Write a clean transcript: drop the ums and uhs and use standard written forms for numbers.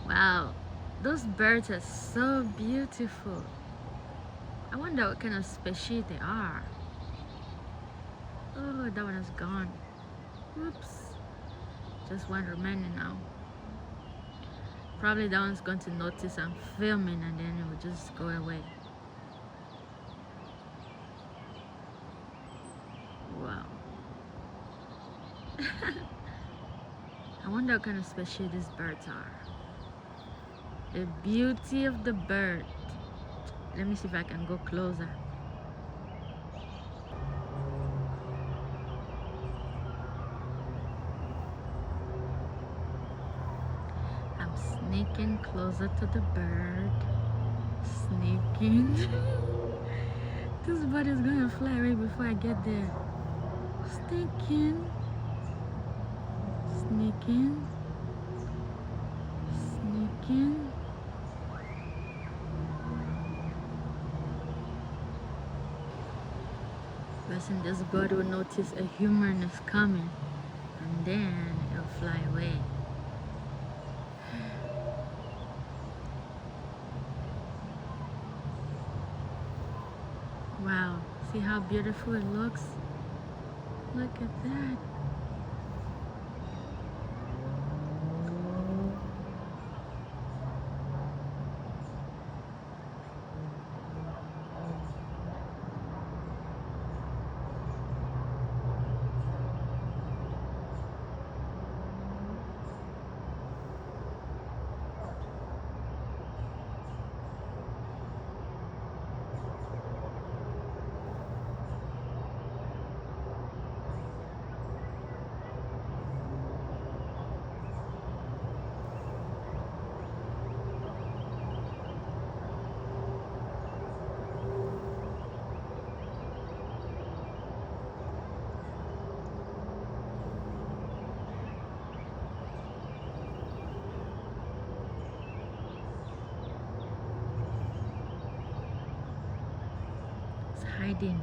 Wow, those birds are so beautiful. I wonder what kind of species they are. Oh, that one is gone. Oops. Just one remaining now. Probably that one's going to notice I'm filming and then it will just go away. Wow. I wonder what kind of species these birds are. The beauty of the bird. Let me see if I can go closer. I'm sneaking closer to the bird. Sneaking. This bird is gonna fly away before I get there. Sneaking. Sneaking. Sneaking. Person, this bird will notice a human is coming and then it'll fly away. Wow, see how beautiful it looks? Look at that. It's hiding.